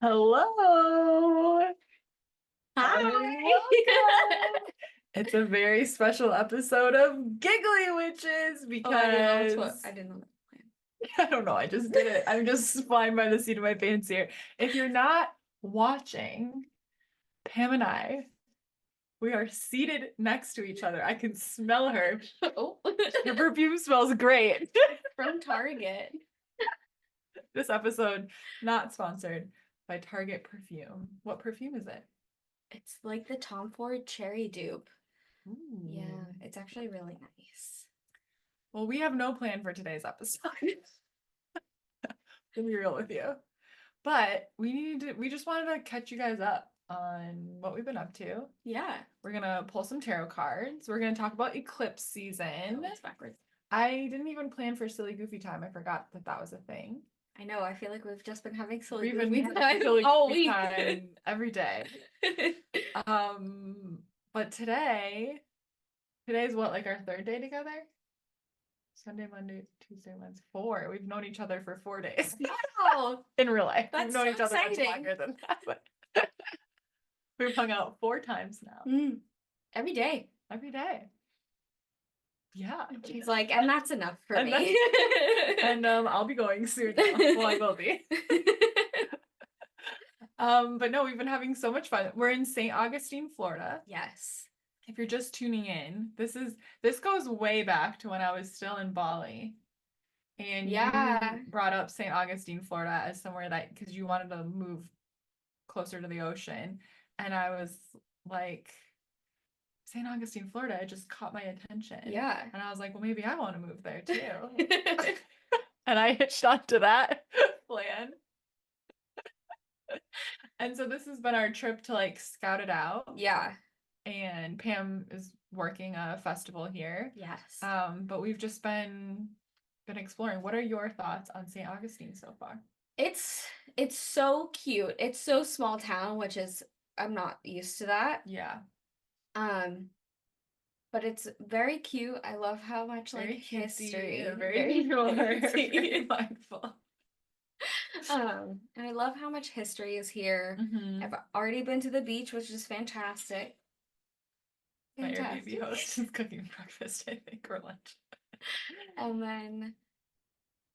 Hello. Hi. Welcome. It's a very special episode of Giggly Witches Oh, I didn't know because I didn't know that plan. I don't know, I just did it. I'm just flying by the seat of my pants here. If you're not watching, Pam and I, we are seated next to each other. I can smell her. Oh, Her perfume smells great. from Target. This episode not sponsored by Target perfume. What perfume is it? It's like the Tom Ford cherry dupe. Yeah, Ooh. it's actually really nice. Well, we have no plan for today's episode. To be real with you. But we just wanted to catch you guys up on what we've been up to. Yeah. We're gonna pull some tarot cards. We're gonna talk about eclipse season. It's backwards. I didn't even plan for silly goofy time. I forgot that that was a thing. I know. I feel like we've just been having silly We've been goofy having time silly all goofy week. time every day. But today's what, like our third day together? Sunday, Monday, Tuesday, Wednesday, 4. We've known each other for 4 days. Wow, In real life. We've that's known so each other much exciting. longer than that, but we've hung out 4 times now. Every day. Every day. Yeah. He's like, and that's enough for And me. I'll be going soon now. Well, I will be. But no, we've been having so much fun. We're in St. Augustine, Florida. Yes. If you're just tuning in, this goes way back to when I was still in Bali. And Yeah. you brought up St. Augustine, Florida as somewhere that because you wanted to move closer to the ocean. And I was like, St. Augustine, Florida, it just caught my attention. Yeah. And I was like, well, maybe I want to move there too. And I hitched onto that plan. And so this has been our trip to like scout it out. Yeah. And Pam is working a festival here. Yes. But we've just been exploring. What are your thoughts on St. Augustine so far? It's so cute. It's so small town, which is I'm not used to that. Yeah. Um, but it's very cute. I love how much like Very cutesy, history, very pure, very cutesy. mindful. And I love how much history is here. Mm-hmm. I've already been to the beach, which is fantastic. My Airbnb Fantastic. host is cooking breakfast, I think, or lunch. And then,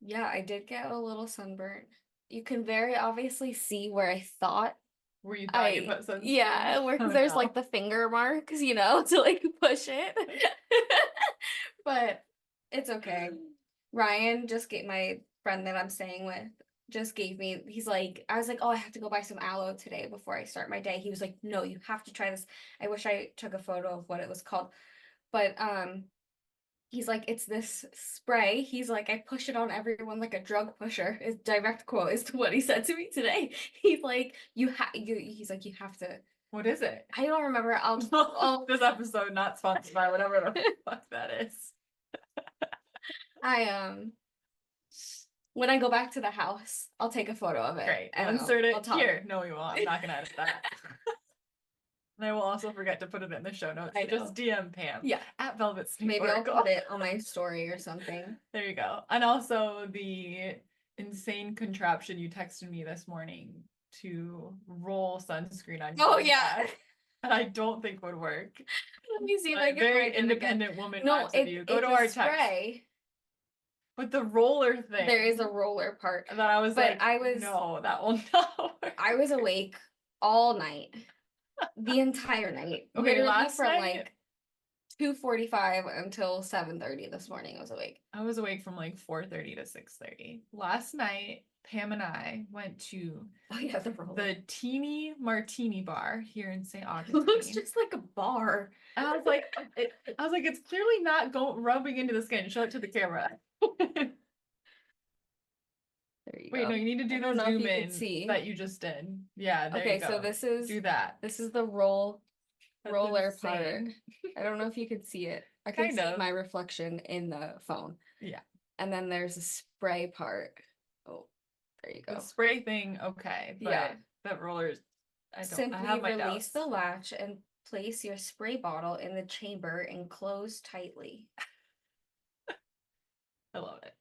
yeah, I did get a little sunburnt. You can very obviously see where I thought Where you thought you put sunscreen? yeah, where Oh, there's no. like the finger marks, to like push it. But it's okay. Ryan just gave my friend that I'm staying with just gave me, he's like, I was like, oh, I have to go buy some aloe today before I start my day. He was like, no, you have to try this. I wish I took a photo of what it was called. But he's like, it's this spray. He's like, I push it on everyone like a drug pusher. His direct quote is to what he said to me today. He's like, he's like, you have to. What is it? I don't remember. I'll This episode not sponsored by whatever the fuck that is. I when I go back to the house, I'll take a photo of it. Great. And We'll insert I'll it talk. here. No, we won't. I'm not gonna edit that. And I will also forget to put it in the show notes. I know. Just DM Pam. Yeah. At Velvet Sneak Maybe I'll Oracle. put it on my story or something. There you go. And also the insane contraption you texted me this morning to roll sunscreen on your Oh yeah. back. And I don't think would work. Let me see if I Like, can very find it again. independent woman No, vibes of you. Go it's to a our text. spray. But the roller thing. There is a roller part. And then I was But like, no, that will not work. I was awake all night. The entire night. Okay, Literally last from night like 2:45 until 7:30 this morning I was awake. I was awake from like 4:30 to 6:30. Last night, Pam and I went to the Teeny Martini Bar here in St. It Augustine. looks just like a bar. And I was like, it's clearly not rubbing into the skin. Show it to the camera. There you Wait, go. no, you need to do I don't the know if zoom you in could see. that you just did. Yeah, there Okay, you go. so this is do that. This is the roller part. Insane. I don't know if you could see it. I can Kind see of. my reflection in the phone. Yeah. And then there's a spray part. Oh, there you The go. spray thing, okay, but Yeah. that roller's I Simply have my release doubts. the latch and place your spray bottle in the chamber and close tightly. I love it.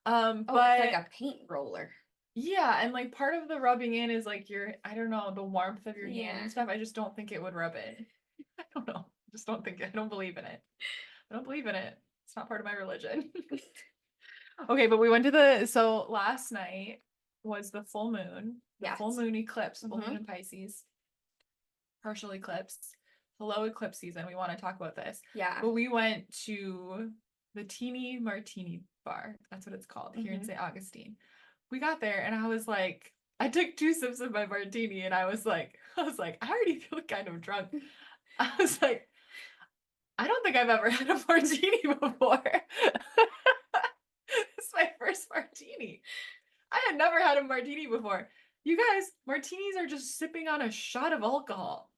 Oh, But it's like a paint roller. Yeah, and like part of the rubbing in is like I don't know, the warmth of your hand Yeah. and stuff. I just don't think it would rub in. I don't know. I just don't think it. I don't believe in it. I don't believe in it. It's not part of my religion. Okay, but we went to so last night was the full moon, the Yes. full moon eclipse, full Mhm. moon in Pisces, partial eclipse, hello eclipse season. We want to talk about this. Yeah. But we went to the Teeny Martini Bar. That's what it's called here in Mhm. St. Augustine. We got there and I was like, I took 2 sips of my martini and I was like, I already feel kind of drunk. I was like, I don't think I've ever had a martini before. It's my first martini. I had never had a martini before. You guys, martinis are just sipping on a shot of alcohol.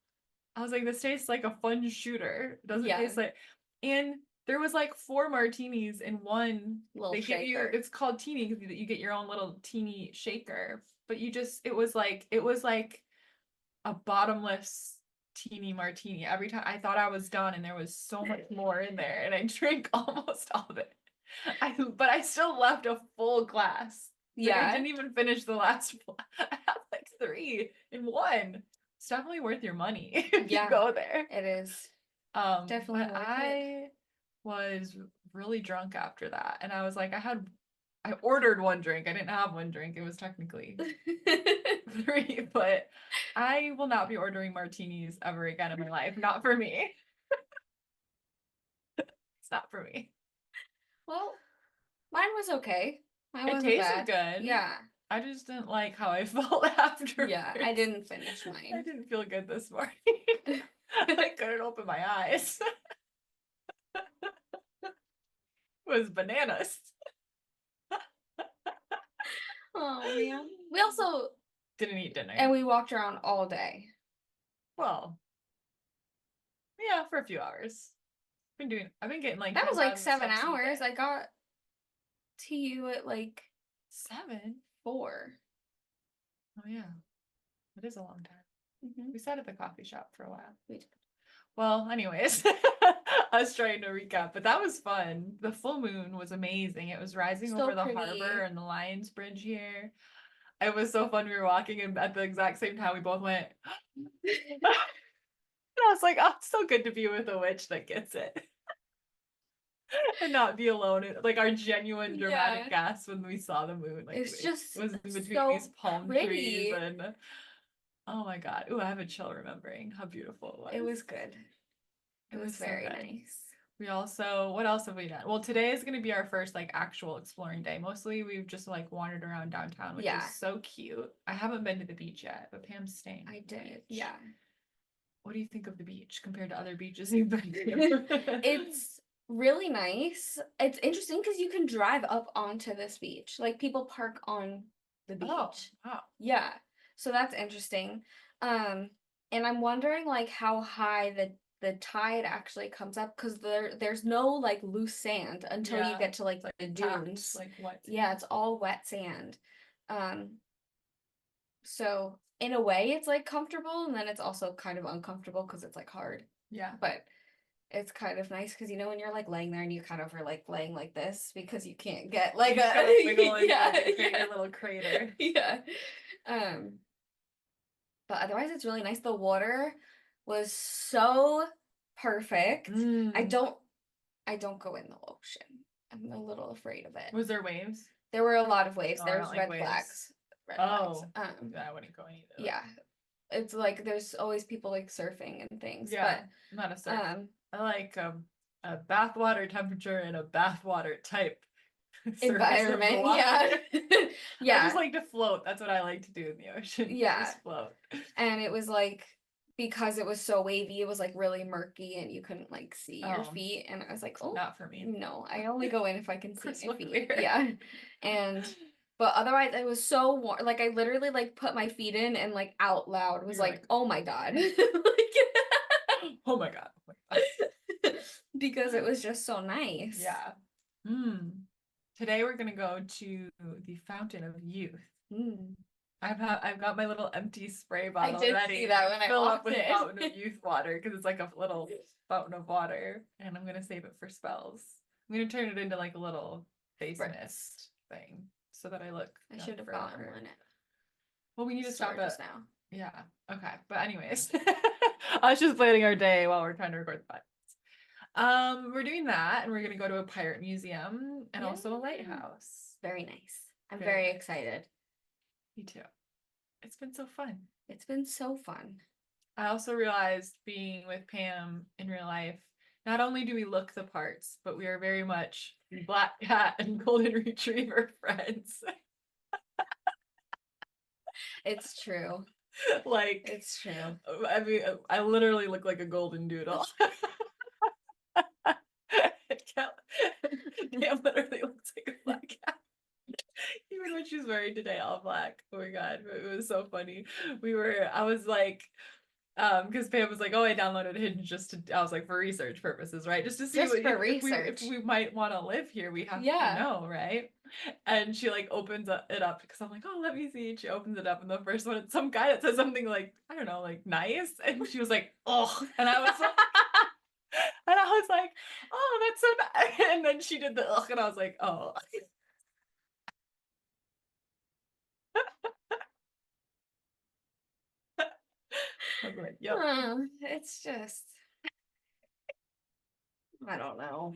I was like, this tastes like a fun shooter. It doesn't Yeah. taste like. And there was like 4 martinis in one. Little They give you. shaker. It's called teeny because you get your own little teeny shaker. But you just. It was like a bottomless teeny martini. Every time I thought I was done, and there was so much more in there, and I drank almost all of it. But I still left a full glass. Like I Yeah. didn't even finish the last one. I have like 3 in one. It's definitely worth your money if you Yeah. go there. It is. Definitely But worth it. I was really drunk after that, and I was like, I ordered 1 drink. I didn't have 1 drink. It was technically 3, but I will not be ordering martinis ever again in my life. Not for me. It's not for me. Well, mine was okay. Mine It wasn't tasted bad. good. Yeah. I just didn't like how I felt after. Yeah. I didn't finish I mine. didn't feel good this morning. I couldn't open my eyes. It was bananas. Oh man. We also Didn't eat dinner. and we walked around all day. Well, yeah, for a few hours. I've been getting like That was like 10,000 7 steps a hours. day. I got to you at like 7? 4. Oh yeah, it is a long time. Mhm. We sat at the coffee shop for a while. We did. Well, anyways, I was trying to recap, but that was fun. The full moon was amazing. It was rising So over the pretty. harbor and the Lions Bridge here. It was so fun. We were walking, and at the exact same time, we both went. And I was like, oh, it's so good to be with a witch that gets it. And not be alone. Like our genuine dramatic Yeah. gasp when we saw the moon. Like It's just it was in between so these palm pretty. trees and oh my god. Ooh, I have a chill remembering how beautiful it was. It was good. It was so very good. nice. We also, what else have we done? Well, today is going to be our first like actual exploring day. Mostly we've just like wandered around downtown, which Yeah. is so cute. I haven't been to the beach yet, but Pam's staying. I at the did. beach. Yeah. What do you think of the beach compared to other beaches you've been to? It's really nice. It's interesting because you can drive up onto this beach. Like people park on the beach. Oh, wow. Yeah. So that's interesting. And I'm wondering like how high the tide actually comes up because there's no like loose sand until you Yeah, get to like it's the tapped, dunes. like what? Yeah, it's all wet sand. So in a way it's like comfortable and then it's also kind of uncomfortable because it's like hard. Yeah. But it's kind of nice because you know when you're like laying there and you kind of are like laying like this because you can't get like You just gotta wiggle and yeah, create yeah. your little crater. Yeah. But otherwise it's really nice. The water was so perfect. I don't go in the ocean. I'm a little afraid of it. Was there waves? There were a lot of waves. Oh, I There's don't like red waves. flags. Red Oh, flags. I wouldn't go either. Yeah. It's like there's always people like surfing and things. Yeah, But I'm not a surfer. I like a bathwater temperature and a bathwater type surface of the environment. water. Yeah. I Yeah. just like to float. That's what I like to do in the ocean. Yeah. Just float. And it was like because it was so wavy, it was like really murky and you couldn't like see your feet. And I was like, oh, Not for me. no, I only go in if I can see Crystal my feet. clear. Yeah. But otherwise it was so warm. Like I literally like put my feet in and like out loud was You're like, like, oh my God. oh my god. Oh my god. Because it was just so nice. Yeah. Today we're gonna go to the Fountain of Youth. I've got my little empty spray bottle did ready. see that when I fill walked up with in. Fountain of Youth water because it's like a little fountain of water, and I'm gonna save it for spells. I'm gonna turn it into like a little face Right. mist thing. so that I look I young should have gotten forever. one. Well, we need to stop Just it now. Yeah. Okay. But anyways, I was just planning our day while we're trying to record the podcast. We're doing that, and we're gonna go to a pirate museum and also a Yay. lighthouse. Very nice. I'm Very very nice. excited. Me too. It's been so fun. It's been so fun. I also realized being with Pam in real life, not only do we look the parts, but we are very much black cat and golden retriever friends. It's true. Like, It's true. I mean, I literally look like a golden doodle. Cam literally looks like a black cat. Even when she's wearing today all black. Oh my god, it was so funny. I was like, because Pam was like, "Oh, I downloaded Hinge I was like, for research purposes, right? Just to see Just for if research. we might want to live here, we have Yeah. to know, right?" And she like opens it up because I'm like, "Oh, let me see." She opens it up, and the first one, it's some guy that says something like, I don't know, like nice, and she was like, "Oh," and I was like, "Oh, that's so nice." And then she did the ugh, and I was like, "Oh." I was like, "Yep." It's just, I don't know.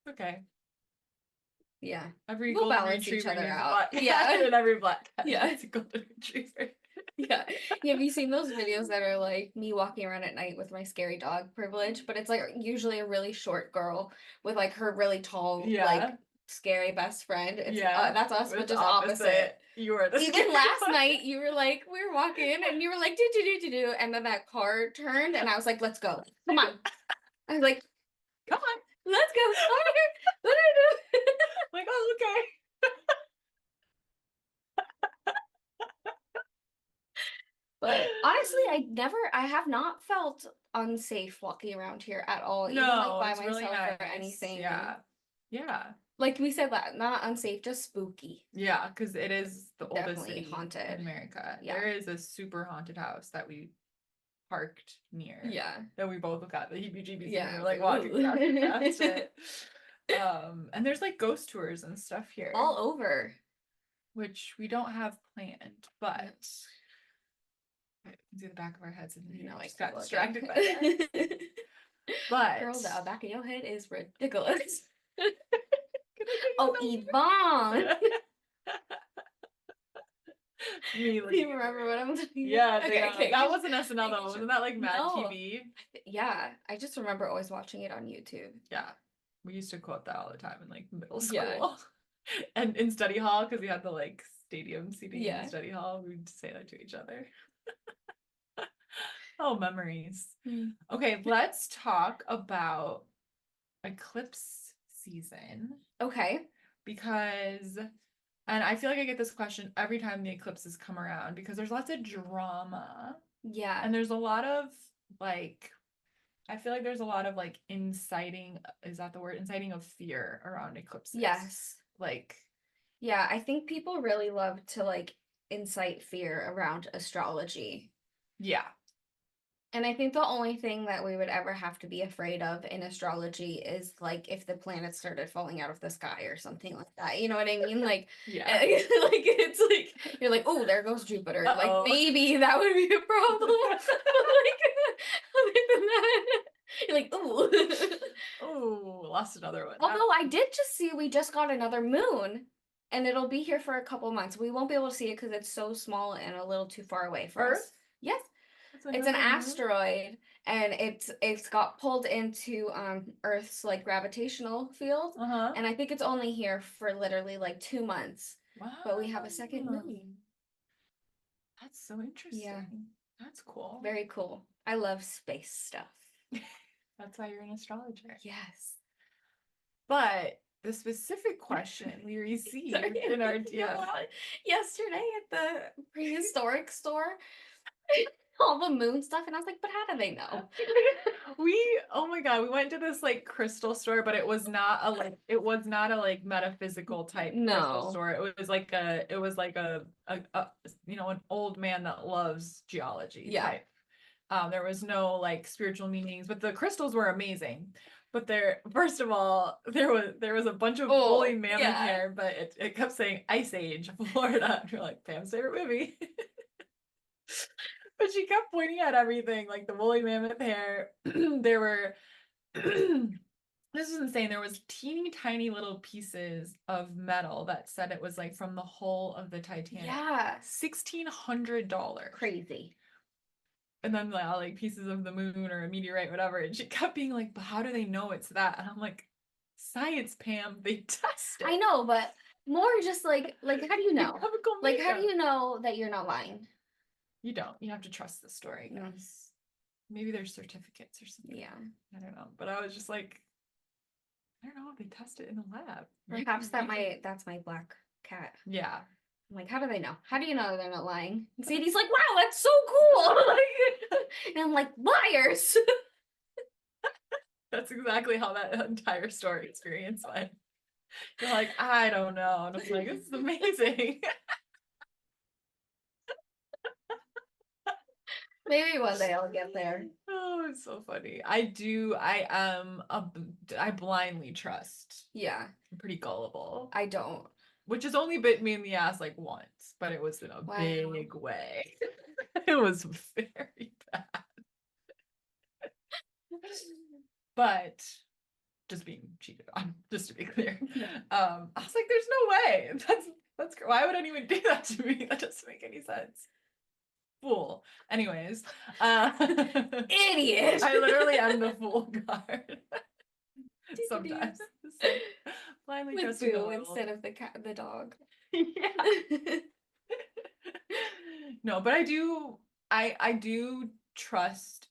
Okay. Yeah. Every We'll golden balance each retriever other needs a out. black cat, Yeah. and every black cat Yeah. needs a golden retriever. Yeah. Have you seen those videos that are like me walking around at night with my scary dog privilege? But it's like usually a really short girl with like her really tall, Yeah. like scary best friend. It's Yeah. that's us, but It's just opposite. You are the Even scary last one. night, you were like, we were walking and you were like, do do do do do, and then that car turned, and I was like, let's go, come on. I was like, Come on. let's go. What do I do? Like, oh, okay. But honestly, I have not felt unsafe walking around here at all, even like No, by it's really myself or nice. anything. Yeah. Yeah. Like we said, that not unsafe, just spooky. Yeah, because it is the oldest Definitely city haunted. in America. Yeah. There is a super haunted house that we parked near. Yeah. That we both got the heebie-jeebies. Yeah, And we were like ooh. walking past it. And there's like ghost tours and stuff here. All over. Which we don't have planned, but I can see the back of our heads and No, I just got can't distracted look by that. But girl, the back of your head is ridiculous. Can I take Oh, another? Yvonne. Me, Do you remember what I'm talking Yeah, about? okay. That wasn't SNL though. Making sure. Wasn't that like Mad No. TV? Yeah, I just remember always watching it on YouTube. Yeah. We used to quote that all the time in like middle school. Yeah. And in study hall, because we had the like stadium seating Yeah. in study hall, we'd say that to each other. Oh, memories. Okay, let's talk about eclipse season. Okay. Because, and I feel like I get this question every time the eclipses come around because there's lots of drama. Yeah. And there's a lot of like, I feel like there's a lot of like inciting, is that the word? Inciting of fear around eclipses. Yes. Like, yeah, I think people really love to like incite fear around astrology. yeah. And I think the only thing that we would ever have to be afraid of in astrology is like if the planets started falling out of the sky or something like that. You know what I mean? Like, Yeah. like it's like you're like, oh, there goes Jupiter. Uh-oh. Like maybe that would be a problem. Like, other than that, you're like, ooh. Oh, lost another one. Although I did just see we just got another moon, and it'll be here for a couple months. We won't be able to see it because it's so small and a little too far away for us. Earth? Yes. That's It's an another moon? asteroid, and it's got pulled into Earth's like gravitational field, Uh-huh. and I think it's only here for literally like 2 months. Wow. But we have a second moon. That's so interesting. Yeah. That's cool. Very cool. I love space stuff. That's why you're an astrologer. Yes. But the specific question we received in our DM. Yesterday at the prehistoric store, all the moon stuff, and I was like, but how do they know? Oh my god, we went to this like crystal store, but it was not a like metaphysical type crystal store. It was like a an old man that loves geology type. There was no like spiritual meanings, but the crystals were amazing. But there, first of all, there was a bunch of woolly mammoth hair, but it kept saying Ice Age, Florida. And you're like, Pam's favorite movie. But she kept pointing at everything, like the woolly mammoth hair. There were this is insane. There was teeny tiny little pieces of metal that said it was like from the hull of the Titanic. Yeah. $1,600. Crazy. And then like pieces of the moon or a meteorite, whatever. And she kept being like, but how do they know it's that? And I'm like, science, Pam, they test it. I know, but more just like how do you know? Chemical Like, how makeup. do you know that you're not lying? You don't. You have to trust the story, I guess. Maybe there's certificates or something. Yeah. I don't know. But I was just like, I don't know if they test it in the lab. Perhaps that's my black cat. Yeah. I'm like, how do they know? How do you know they're not lying? And Sadie's like, wow, that's so cool. And I'm like, liars. That's exactly how that entire story experience went. You're like, I don't know. And I'm like, this is amazing. Maybe one day I'll get there. Oh, it's so funny. I blindly trust. Yeah. I'm pretty gullible. I don't. Which has only bit me in the ass like once, but it was in a big way. It was very bad. But just being cheated on, just to be clear. I was like, there's no way. That's why would anyone do that to me? That doesn't make any sense. Fool. Anyways, idiot. I literally am the fool card. Sometimes. So, blindly with trusting Boo instead of the dog. Yeah. No, but I do trust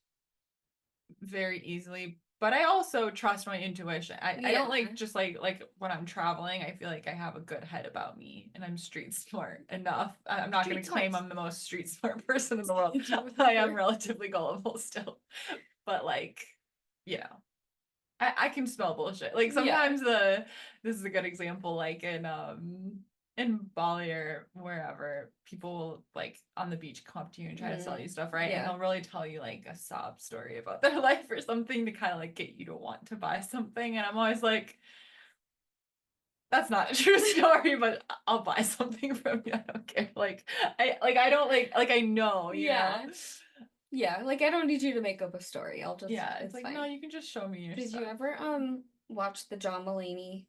very easily, but I also trust my intuition. I don't like just like when I'm traveling, I feel like I have a good head about me and I'm street smart enough. I'm not going to claim I'm the most street smart person in the world. I am relatively gullible still. But like, you know, I can smell bullshit. Like sometimes this is a good example, like in Bali or wherever, people like on the beach come up to you and try to sell you stuff, right? And they'll really tell you like a sob story about their life or something to kind of like get you to want to buy something. And I'm always like, that's not a true story, but I'll buy something from you. I don't care. I don't like I know, you know. Yeah, like I don't need you to make up a story. I'll just it's like fine. No, you can just show me your Did stuff. you ever watch the John Mulaney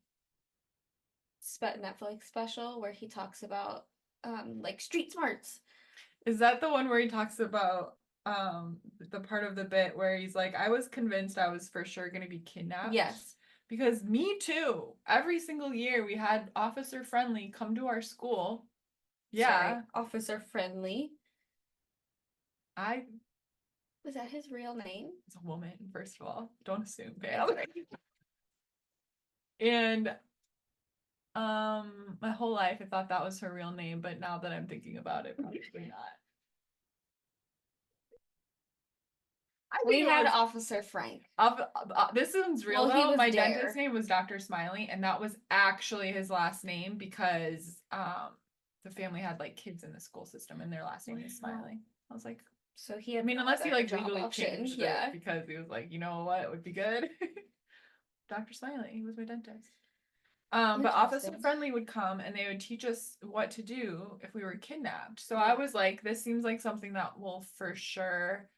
Netflix special where he talks about like street smarts? Is that the one where he talks about the part of the bit where he's like, I was convinced I was for sure going to be kidnapped? Yes. Because me too. Every single year we had Officer Friendly come to our school. Yeah. Sorry, Officer Friendly. Was that his real name? It's a woman, first of all. Don't assume, Pam. And my whole life I thought that was her real name, but now that I'm thinking about it, probably not. We had Officer Frank. This one's real though. My dentist's name was Dr. Smiley, and that was actually his last name because the family had like kids in the school system, and their last name is Smiley. I was like, so he had unless he like legally changed it because he was like, you know what would be good. Dr. Smiley, he was my dentist. But Officer Friendly would come and they would teach us what to do if we were kidnapped. So I was like, this seems like something that will for sure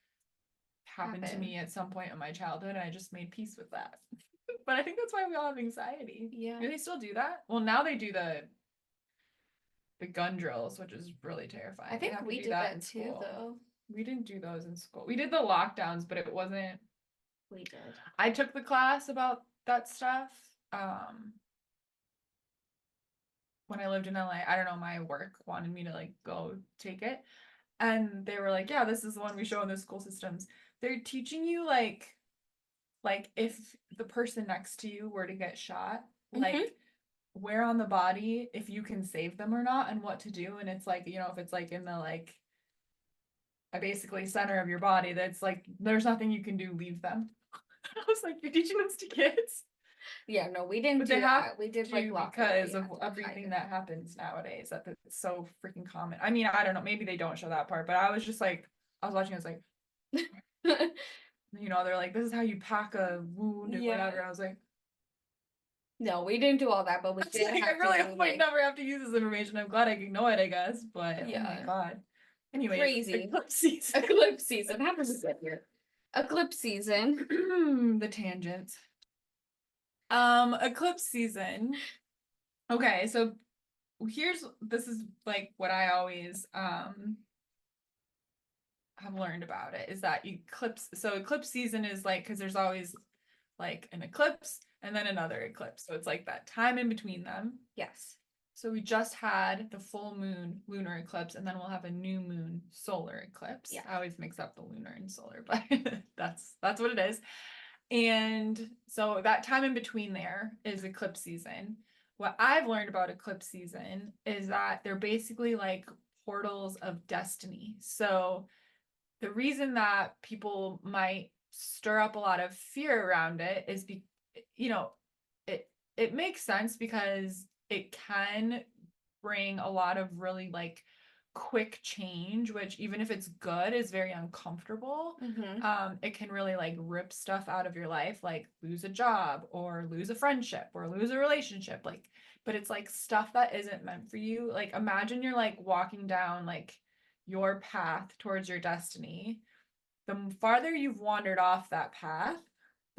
happen to me at some point in my childhood, and I just made peace with that. But I think that's why we all have anxiety. Yeah. Do they still do that? Well, now they do the gun drills, which is really terrifying. I think we did that too, though. We didn't do those in school. We did the lockdowns, but it wasn't. We did. I took the class about that stuff. When I lived in LA, I don't know, my work wanted me to like go take it. And they were like, yeah, this is the one we show in the school systems. They're teaching you like if the person next to you were to get shot, like where on the body, if you can save them or not, and what to do. And it's like, you know, if it's like in the like basically center of your body, that's like there's nothing you can do, leave them. I was like, you're teaching this to kids? Yeah, no, we didn't do that. We did like because of everything that happens nowadays. That it's so freaking common. I mean, I don't know. Maybe they don't show that part, but I was just like, I was watching. I was like, You know, they're like, this is how you pack a wound and Yeah. whatever. I was like, No, we didn't do all that, but we it's did like, I have really to do, might like, never have to use this information. I'm glad I can know it, I guess. But oh my Yeah. god. Anyways, Crazy. eclipse season. Eclipse season. How does it get here? Eclipse season. The tangents. Eclipse season. Okay, so this is like what I always have learned about it is that eclipse season is like, because there's always like an eclipse and then another eclipse, so it's like that time in between them. Yes. So we just had the full moon lunar eclipse, and then we'll have a new moon solar eclipse. Yeah. I always mix up the lunar and solar, but that's what it is. And so that time in between there is eclipse season. What I've learned about eclipse season is that they're basically like portals of destiny. So the reason that people might stir up a lot of fear around it is you know, it makes sense because it can bring a lot of really like quick change, which even if it's good is very uncomfortable. It can really like rip stuff out of your life, like lose a job or lose a friendship or lose a relationship, like, but it's like stuff that isn't meant for you. Like imagine you're like walking down like your path towards your destiny. The farther you've wandered off that path,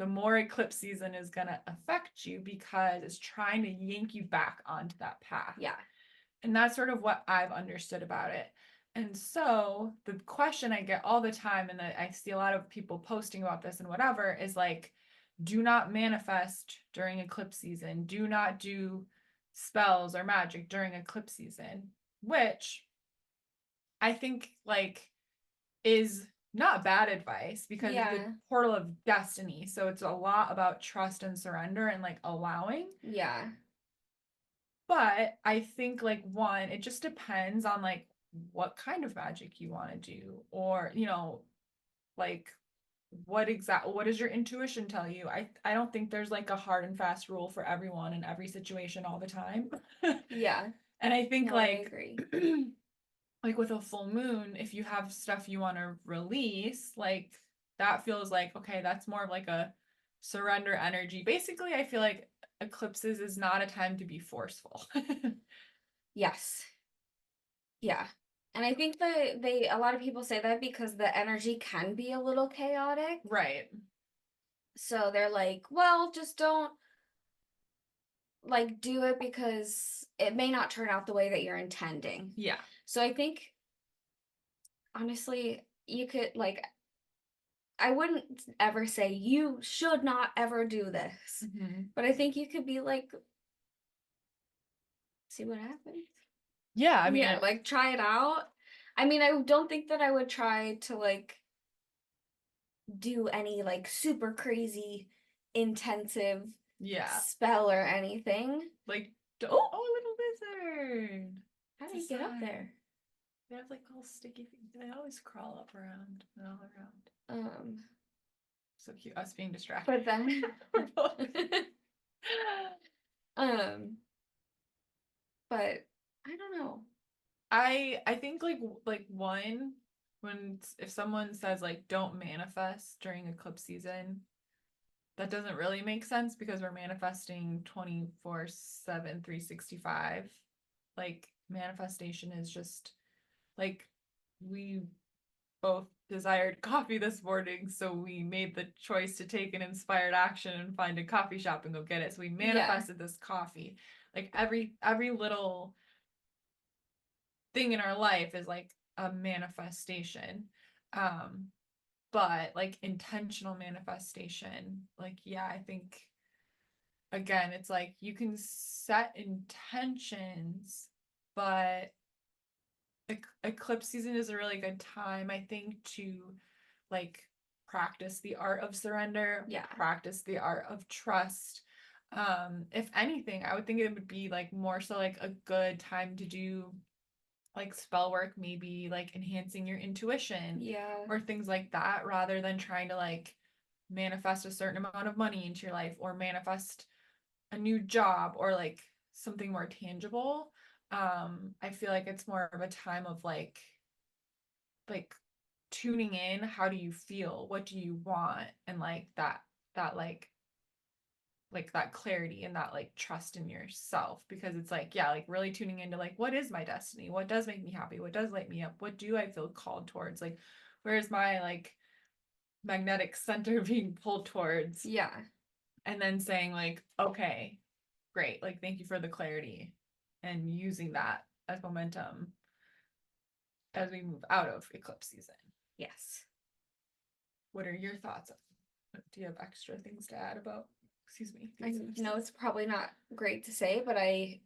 the more eclipse season is going to affect you because it's trying to yank you back onto that path. Yeah. And that's sort of what I've understood about it. And so the question I get all the time, and I see a lot of people posting about this and whatever, is like, do not manifest during eclipse season. Do not do spells or magic during eclipse season, which I think like is not bad advice because it's a portal of destiny. So it's a lot about trust and surrender and like allowing. Yeah. But I think like one, it just depends on like what kind of magic you want to do, or you know, like what does your intuition tell you? I don't think there's like a hard and fast rule for everyone in every situation all the time. Yeah. And I think No, I agree. like with a full moon, if you have stuff you want to release, like that feels like, okay, that's more of like a surrender energy. Basically, I feel like eclipses is not a time to be forceful. Yes. Yeah. And I think that a lot of people say that because the energy can be a little chaotic. Right. So they're like, well, just don't like do it because it may not turn out the way that you're intending. Yeah. So I think honestly, you could like I wouldn't ever say you should not ever do this. But I think you could be like see what happens. Yeah, I mean, yeah, like try it out. I mean, I don't think that I would try to like do any like super crazy intensive spell or anything. Like, oh, a little lizard. How do you get up there? They have like little sticky feet. They always crawl up around and all around. So cute. Us being distracted. But then but I don't know. I think like one, when if someone says like don't manifest during eclipse season, that doesn't really make sense because we're manifesting 24/7 365. Like manifestation is just like we both desired coffee this morning, so we made the choice to take an inspired action and find a coffee shop and go get it. So we manifested this coffee. Like every little thing in our life is like a manifestation. But like intentional manifestation, like yeah, I think again, it's like you can set intentions, but eclipse season is a really good time, I think, to like practice the art of surrender, practice the art of trust. If anything, I would think it would be like more so like a good time to do like spell work, maybe like enhancing your intuition or things like that, rather than trying to like manifest a certain amount of money into your life or manifest a new job or like something more tangible. I feel like it's more of a time of like tuning in, how do you feel? What do you want? And like that that clarity and that like trust in yourself, because it's like, yeah, like really tuning into like, what is my destiny? What does make me happy? What does light me up? What do I feel called towards? Like, where's my like magnetic center being pulled towards? Yeah. And then saying like, okay, great. Like, thank you for the clarity, and using that as momentum as we move out of eclipse season. Yes. What are your thoughts? Do you have extra things to add about, excuse me? I know it's probably not great to say, but I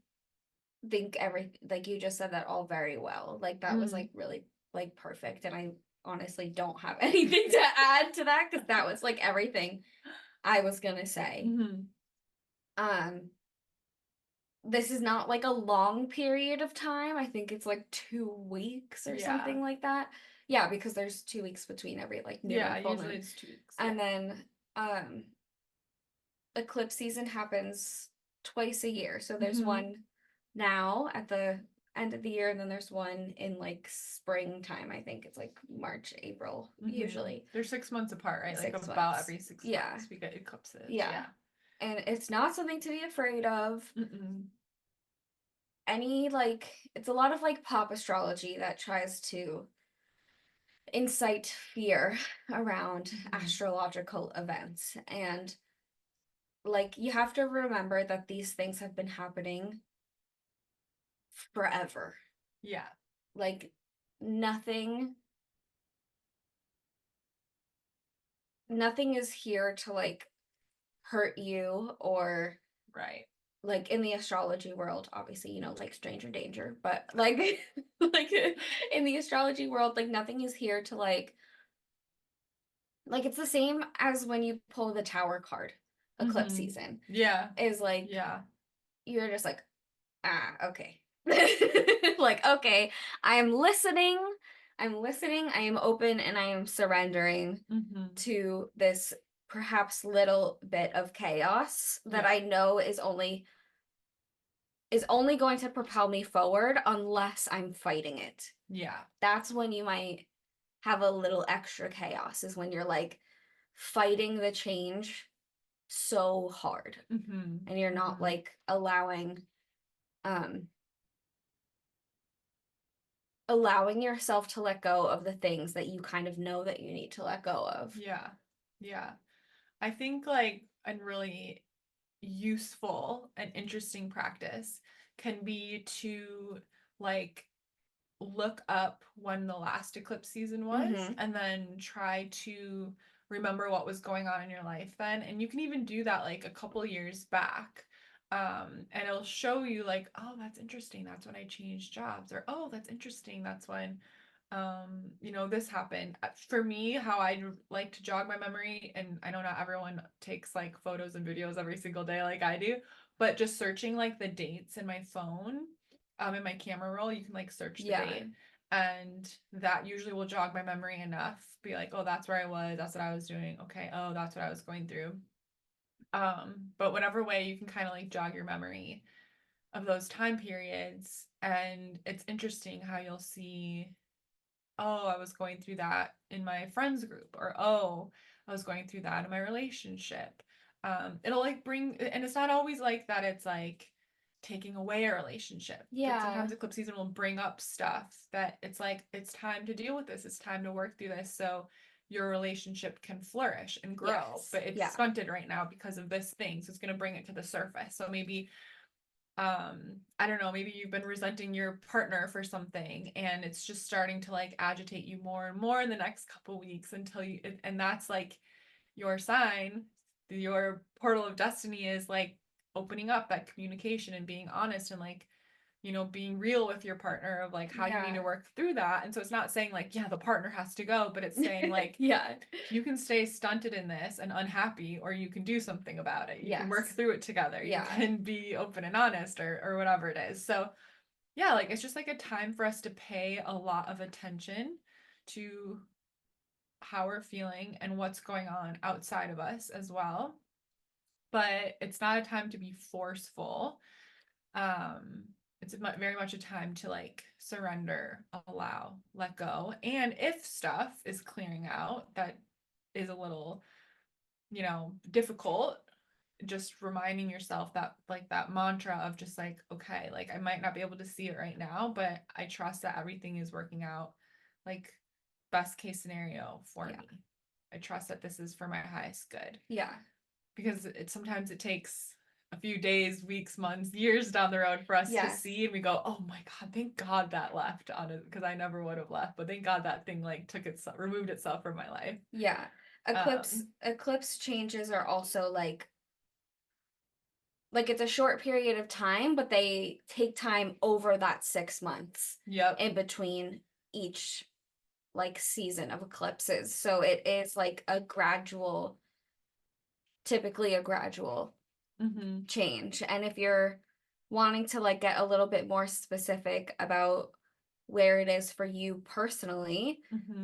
think like you just said that all very well. Like that was like really like perfect. And I honestly don't have anything to add to that, because that was like everything I was gonna say. This is not like a long period of time. I think it's like 2 weeks or something like that. Yeah, because there's 2 weeks between every like new and full usually moon. it's 2 weeks. And then eclipse season happens twice a year. So there's one now at the end of the year, and then there's one in like springtime. I think it's like March, April usually. They're 6 months apart, right? Like 6 about months. every 6 Yeah. months we get eclipses. Yeah. And it's not something to be afraid of. It's a lot of like pop astrology that tries to incite fear around astrological events. And like you have to remember that these things have been happening forever. Yeah. Like nothing is here to like hurt you, or Right. like in the astrology world, obviously, you know, like stranger danger, but like like in the astrology world, like nothing is here to like it's the same as when you pull the Tower card, eclipse season. Yeah. Is like, yeah, you're just like, okay. Like, okay, I am listening, I am open, and I am surrendering to this perhaps little bit of chaos that I know is only going to propel me forward unless I'm fighting it. Yeah. That's when you might have a little extra chaos, is when you're like fighting the change so hard, and you're not like allowing yourself to let go of the things that you kind of know that you need to let go of. Yeah. Yeah. I think like a really useful and interesting practice can be to like look up when the last eclipse season was, and then try to remember what was going on in your life then. And you can even do that like a couple years back. And it'll show you like, oh, that's interesting, that's when I changed jobs, or oh, that's interesting, that's when this happened. For me, how I like to jog my memory, and I know not everyone takes like photos and videos every single day like I do, but just searching like the dates in my phone, in my camera roll, you can like search the date, and that usually will jog my memory enough, be like, oh, that's where I was, that's what I was doing, okay, oh, that's what I was going through. But whatever way you can kind of like jog your memory of those time periods. And it's interesting how you'll see, oh, I was going through that in my friends group, or oh, I was going through that in my relationship. It'll like bring, and it's not always like that, it's like taking away a relationship. But sometimes eclipse season will bring up stuff that it's like, it's time to deal with this, it's time to work through this, so your relationship can flourish and grow. But it's stunted right now because of this thing, so it's going to bring it to the surface. So maybe I don't know, maybe you've been resenting your partner for something, and it's just starting to like agitate you more and more in the next couple weeks, until and that's like your sign, your portal of destiny is like opening up that communication and being honest, and like, being real with your partner of like how you need to work through that. And so it's not saying like, yeah, the partner has to go, but it's saying like, you can stay stunted in this and unhappy, or you can do something about it. You can work through it together. You can be open and honest, or whatever it is. So yeah, like it's just like a time for us to pay a lot of attention to how we're feeling and what's going on outside of us as well. But it's not a time to be forceful. it's very much a time to like surrender, allow, let go. And if stuff is clearing out that is a little, difficult, just reminding yourself that like that mantra of just like, okay, like I might not be able to see it right now, but I trust that everything is working out like best case scenario for me. I trust that this is for my highest good. Yeah. Because sometimes it takes a few days, weeks, months, years down the road for us to see, and we go, oh my God, thank God that left on it, because I never would have left, but thank God that thing like removed itself from my life. Yeah. Eclipse changes are also like it's a short period of time, but they take time over that 6 months. Yep. In between each like season of eclipses. So it is like typically a gradual change. And if you're wanting to like get a little bit more specific about where it is for you personally,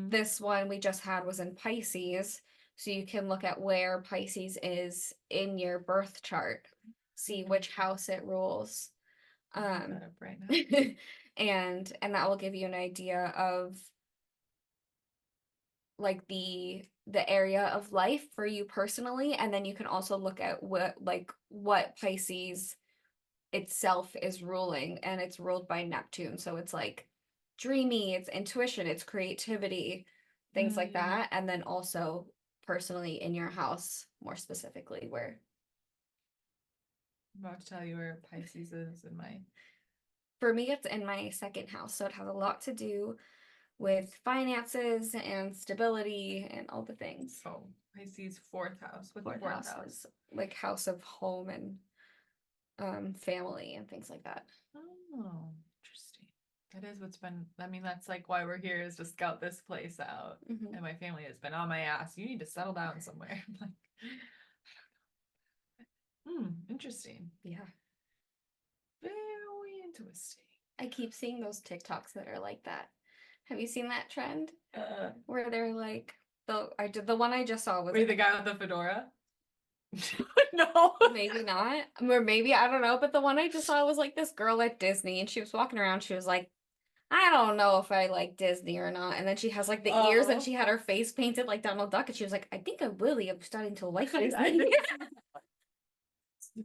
this one we just had was in Pisces. So you can look at where Pisces is in your birth chart, see which house it rules. Right now. and that will give you an idea of like the area of life for you personally, and then you can also look at what Pisces itself is ruling, and it's ruled by Neptune, so it's like dreamy, it's intuition, it's creativity, things like that. And then also personally in your house, more specifically, where I'm about to tell you where Pisces is in my for me it's in my second house, so it has a lot to do with finances and stability and all the things. Oh, Pisces fourth house. What's the fourth house? Is like house of home and family and things like that. Oh, interesting. That is what's been, I mean, that's like why we're here, is to scout this place out. And my family has been on my ass. You need to settle down somewhere. I'm like, I don't know. Interesting. Yeah. Very interesting. I keep seeing those TikToks that are like that. Have you seen that trend? Where they're like, the one I just saw was the guy with the fedora? No. Maybe not. Or maybe, I don't know. But the one I just saw was like this girl at Disney, and she was walking around. She was like, I don't know if I like Disney or not. And then she has like the ears, and she had her face painted like Donald Duck. And she was like, I think I really am starting to like Disney.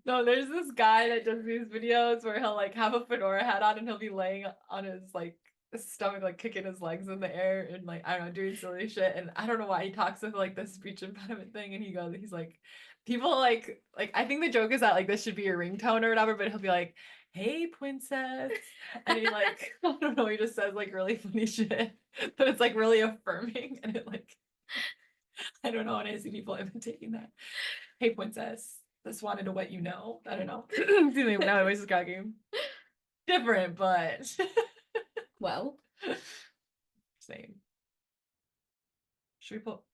No, there's this guy that does these videos where he'll like have a fedora hat on, and he'll be laying on his like stomach, like kicking his legs in the air and like, I don't know, doing silly shit. And I don't know why he talks with like this speech impediment thing, and he's like, people like I think the joke is that like this should be your ringtone or whatever, but he'll be like, hey princess, and he like I don't know, he just says like really funny shit, but it's like really affirming, and it like I don't know, and I see people imitating that. Hey princess, just wanted to let you know. I don't know. Now my voice is cracking. Different, but Well, same. Should we pull?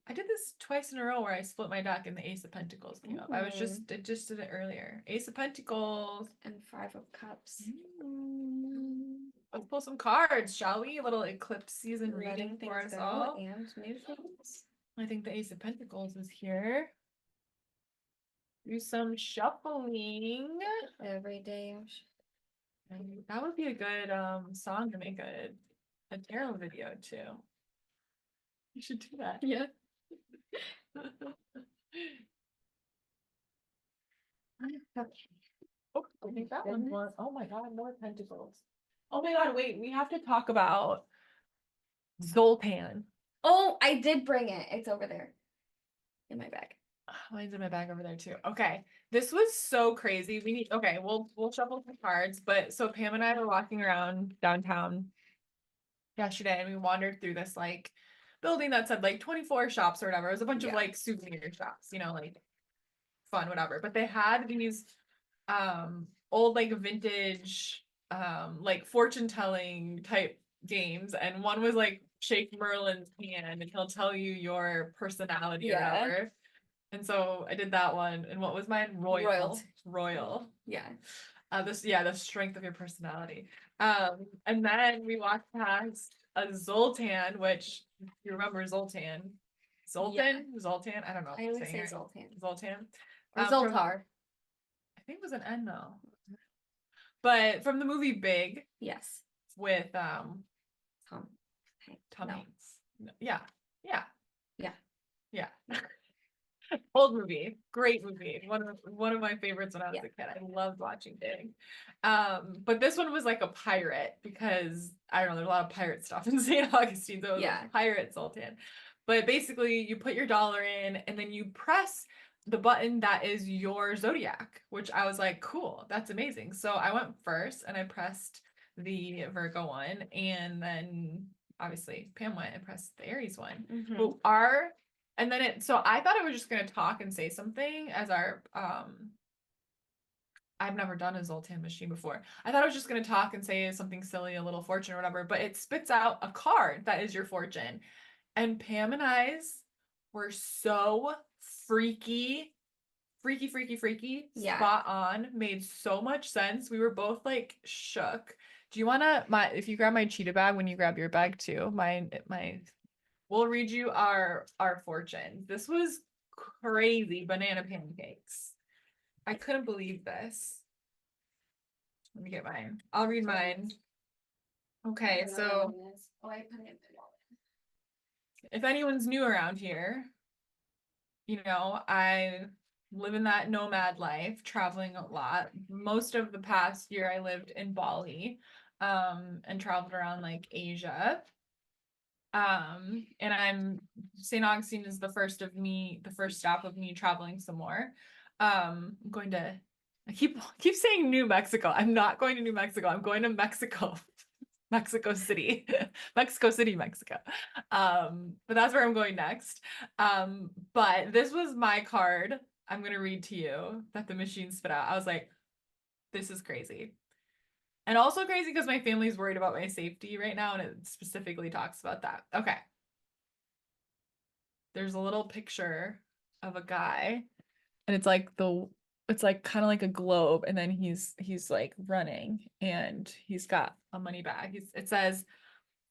I did this twice in a row where I split my deck and the Ace of Pentacles came up. I just did it earlier. Ace of Pentacles and Five of Cups. Let's pull some cards, shall we? A little eclipse season reading for us all. And new things. I think the Ace of Pentacles is here. Do some shuffling. Every day. That would be a good song to make a tarot video too. You should do that. Yeah. Okay. Oh, I think that one was. Oh my God, more pentacles. Oh my God, wait, we have to talk about Zoltan. Oh, I did bring it. It's over there in my bag. Mine's in my bag over there too. Okay, this was so crazy. We'll shuffle some cards. But so Pam and I were walking around downtown yesterday, and we wandered through this like building that said like 24 shops or whatever. It was a bunch of like souvenir shops, like fun, whatever. But they had these old like vintage like fortune telling type games, and one was like shake Merlin's hand and he'll tell you your personality or whatever. And so I did that one. And what was mine? Royal. Yeah. The strength of your personality. And then we walked past a Zoltan, which you remember Zoltan. Zoltan? I don't know. I always say Zoltan. Zoltan. Or Zoltar. I think it was an N though. But from the movie Big Yes. with Tom. Tom No. Hanks. No, yeah. Yeah. Yeah. Yeah. Old movie. Great movie. One of my favorites when I was a kid. I loved watching Big. But this one was like a pirate because I don't know, there's a lot of pirate stuff in St. Augustine. So it was a pirate sultan. But basically you put your dollar in and then you press the button that is your zodiac, which I was like, cool, that's amazing. So I went first and I pressed the Virgo one, and then obviously Pam went and pressed the Aries one. But and then so I thought it was just gonna talk and say something as our I've never done a Zoltan machine before. I thought it was just gonna talk and say something silly, a little fortune or whatever, but it spits out a card that is your fortune. And Pam and I's were so freaky, spot on, made so much sense. We were both like shook. Do you wanna if you grab my cheetah bag when you grab your bag too, we'll read you our fortune. This was crazy banana pancakes. I couldn't believe this. Let me get mine. I'll read mine. Okay, so I put it in the wallet. If anyone's new around here, you know, I live in that nomad life, traveling a lot. Most of the past year I lived in Bali, and traveled around like Asia. And St. Augustine is the first stop of me traveling some more. I keep saying New Mexico. I'm not going to New Mexico. I'm going to Mexico. Mexico City. Mexico City, Mexico. But that's where I'm going next. But this was my card. I'm gonna read to you that the machine spit out. I was like, this is crazy. And also crazy because my family's worried about my safety right now, and it specifically talks about that. Okay. There's a little picture of a guy, and it's like kind of like a globe, and then he's like running, and he's got a money bag. It says,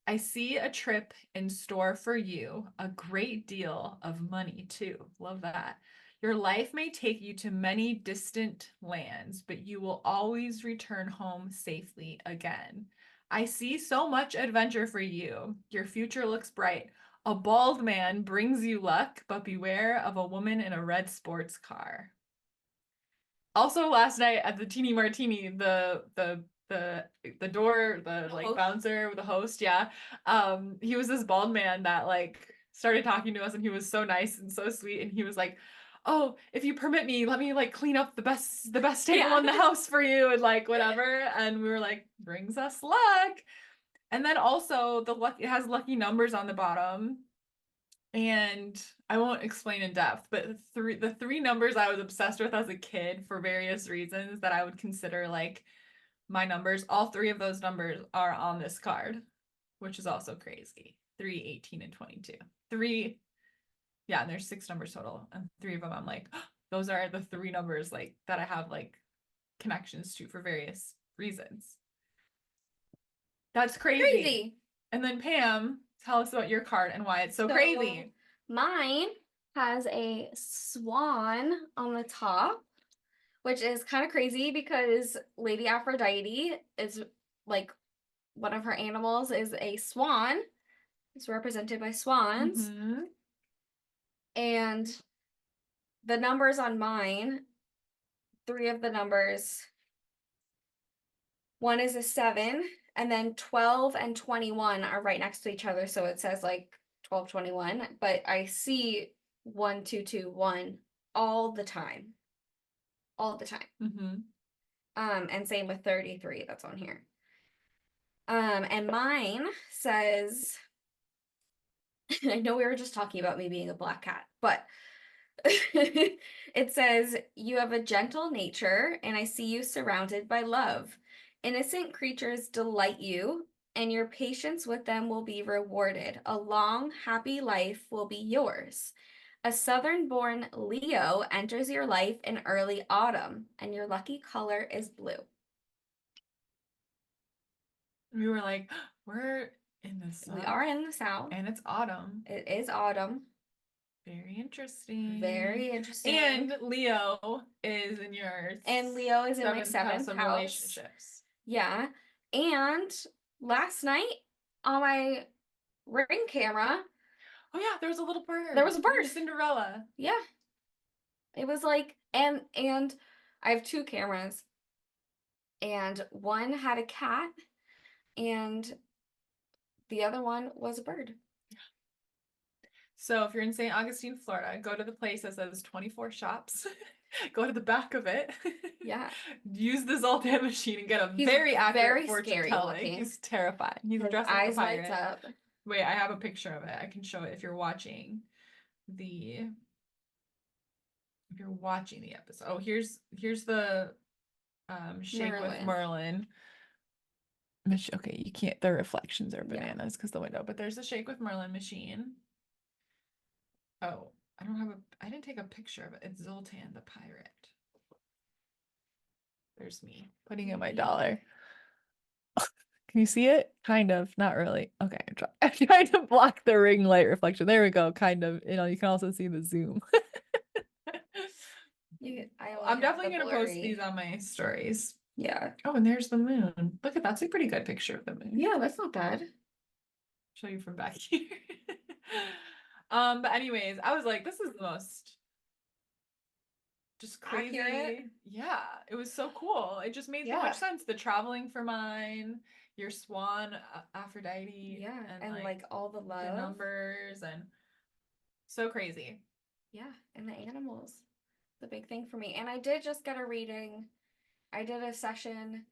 I see a trip in store for you, a great deal of money too. Love that. Your life may take you to many distant lands, but you will always return home safely again. I see so much adventure for you. Your future looks bright. A bald man brings you luck, but beware of a woman in a red sports car. Also, last night at the Teeny Martini, the door, the like bouncer, the host, yeah. He was this bald man that like started talking to us, and he was so nice and so sweet, and he was like, oh, if you permit me, let me like clean up the best table in the house for you, and like whatever. And we were like, brings us luck. And then also it has lucky numbers on the bottom. And I won't explain in depth, but the three numbers I was obsessed with as a kid for various reasons that I would consider like my numbers, all three of those numbers are on this card, which is also crazy. 3, 18, and 22. Yeah, and there's 6 numbers total, and 3 of them I'm like, oh, those are the 3 numbers like that I have like connections to for various reasons. That's crazy. And then Pam, tell us about your card and why it's so crazy. Mine has a swan on the top, which is kind of crazy because Lady Aphrodite is like one of her animals is a swan. It's represented by swans. And the numbers on mine, 3 of the numbers, one is a 7, and then 12 and 21 are right next to each other. So it says like 12, 21, but I see 1, 2, 2, 1 all the time. All the time. And same with 33 that's on here. And mine says, I know we were just talking about me being a black cat, but it says, you have a gentle nature, and I see you surrounded by love. Innocent creatures delight you, and your patience with them will be rewarded. A long, happy life will be yours. A southern-born Leo enters your life in early autumn, and your lucky color is blue. We were like, we're in the South. We are in the South. And it's autumn. It is autumn. Very interesting. Very interesting. And Leo is in your And Leo is in my seventh of house. relationships. Yeah. And last night on my ring camera, Oh yeah, there was a little bird. There was a bird. You're Cinderella. yeah. It was like and I have two cameras. And one had a cat and the other one was a bird. So if you're in St. Augustine, Florida, go to the place that says 24 shops. Go to the back of it. Yeah. Use the Zoltan machine and get a He's very accurate very fortune scary telling. looking. He's terrifying. He's His dressed like a eyes lights pirate. up. Wait, I have a picture of it. I can show it if you're watching the episode. Oh, here's the shake with Merlin. Okay, you can't, the reflections are bananas because the window, but there's a shake with Merlin machine. Oh, I didn't take a picture of it. It's Zoltan the pirate. There's me putting in my dollar. Can you see it? Kind of, not really. Okay, I'm trying to block the ring light reflection. There we go, kind of. You can also see the zoom. I'm definitely gonna post these on my stories. Yeah. Oh, and there's the moon. Look at that's a pretty good picture of the moon. Yeah, that's not bad. Show you from back here. But anyways, I was like, this is the most just crazy. Accurate. Yeah, it was so cool. It just made so much sense. The traveling for mine, your swan Aphrodite. Yeah, and like all the love. The numbers and so crazy. Yeah, and the animals. The big thing for me. And I did just get a reading. I did a session,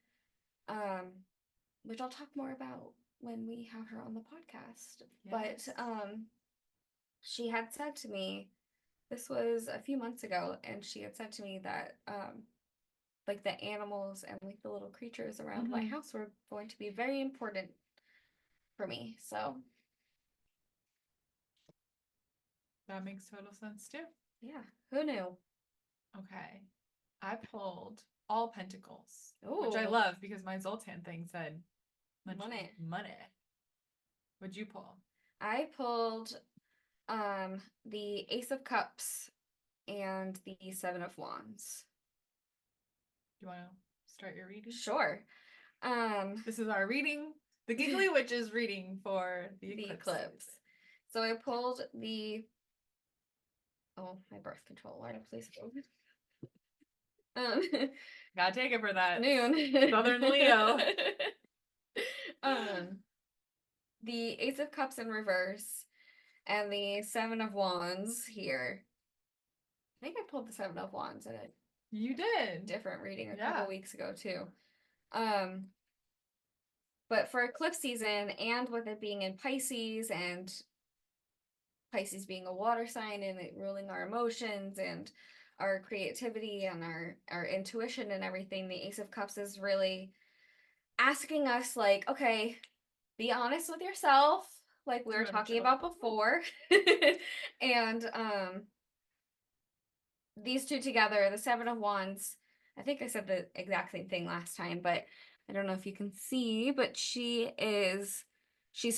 which I'll talk more about when we have her on the podcast. Yes. But she had said to me, this was a few months ago, and she had said to me that like the animals and like the little creatures around my house were going to be very important for me. So that makes total sense too. Yeah, who knew? Okay, I pulled all pentacles, which I love because my Zoltan thing said money. What'd you pull? I pulled the Ace of Cups and the Seven of Wands. Do you want to start your reading? Sure. This is our reading, the Giggly Witch's reading for the eclipse. So I pulled the my birth control alarm, please. Gotta take it for that. Noon. Southern Leo. The Ace of Cups in reverse and the Seven of Wands here. I think I pulled the Seven of Wands in a You did. different reading a couple weeks ago too. But for eclipse season and with it being in Pisces and Pisces being a water sign and it ruling our emotions and our creativity and our intuition and everything, the Ace of Cups is really asking us like, okay, be honest with yourself, like we were talking about before. And these two together, the Seven of Wands, I think I said the exact same thing last time, but I don't know if you can see, but she's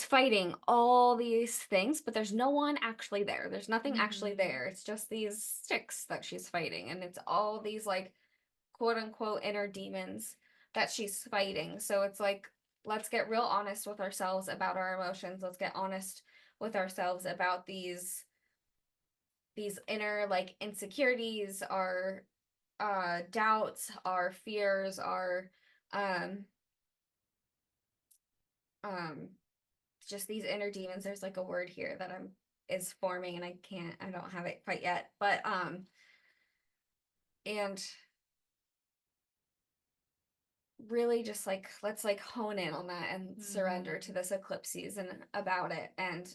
fighting all these things, but there's no one actually there. There's nothing actually there. It's just these sticks that she's fighting, and it's all these like quote unquote inner demons that she's fighting. So it's like, let's get real honest with ourselves about our emotions. Let's get honest with ourselves about these inner like insecurities, our doubts, our fears, our just these inner demons. There's like a word here that is forming and I don't have it quite yet, but and really just like let's like hone in on that and surrender to this eclipse season about it. And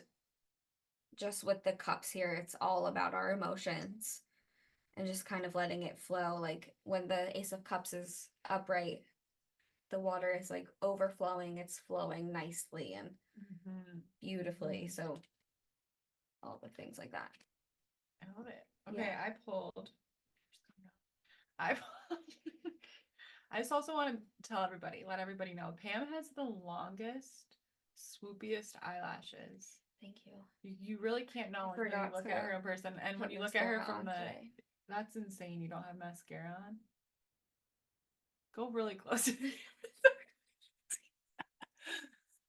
just with the cups here, it's all about our emotions and just kind of letting it flow. Like when the Ace of Cups is upright, the water is like overflowing. It's flowing nicely and beautifully. So all the things like that. I love it. Okay, yeah. I just also want to let everybody know, Pam has the longest, swoopiest eyelashes Thank you. You really can't know until you forgot look to at her in person. And when put you look at her mascara from on the, today. that's insane. You don't have mascara on. Go really close.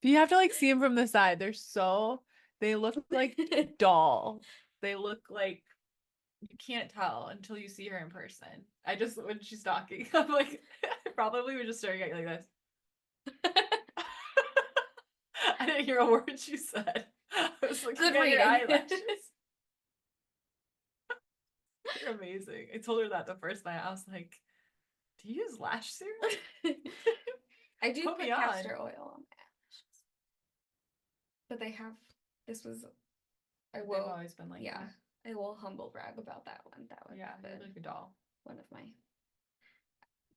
You have to like see them from the side. They look like doll. They look like you can't tell until you see her in person. When she's talking, I'm like, I probably was just staring at you like this. I didn't hear a word she said. I was looking Good at your reading. eyelashes. You're amazing. I told her that the first night. I was like, do you use lash serum? I do Put put me on. castor oil on my eyelashes. But this was, They've always been like yeah, that. I will humble brag about that one. That was Yeah, you're like a doll. one of my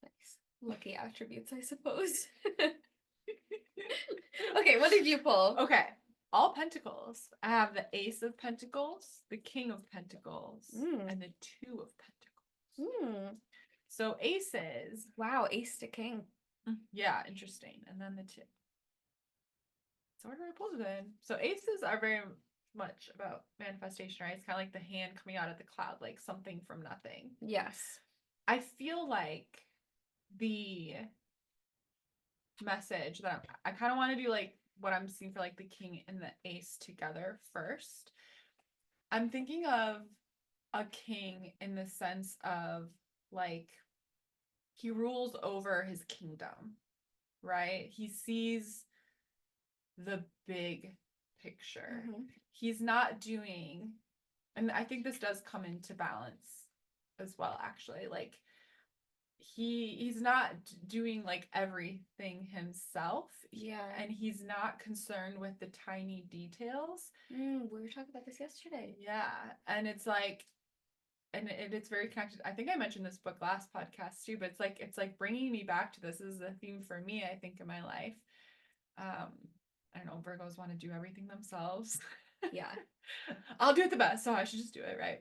nice lucky attributes, I suppose. Okay, what did you pull? Okay. All pentacles. I have the Ace of Pentacles, the King of Pentacles, and the Two of Pentacles. So aces. Wow, ace to king. Yeah, interesting. And then the two. So where do I pull it in? So aces are very much about manifestation, right? It's kind of like the hand coming out of the cloud, like something from nothing. Yes. I feel like the message that I kind of want to do like what I'm seeing for like the king and the ace together first. I'm thinking of a king in the sense of like he rules over his kingdom, right? He sees the big picture. He's not doing, and I think this does come into balance as well, actually. Like he's not doing like everything himself. Yeah. And he's not concerned with the tiny details. We were talking about this yesterday. Yeah. And it's like, and it's very connected. I think I mentioned this book last podcast too, but it's like bringing me back to this is a theme for me, I think, in my life. I don't know, Virgos want to do everything themselves. Yeah. I'll do it the best, so I should just do it, right?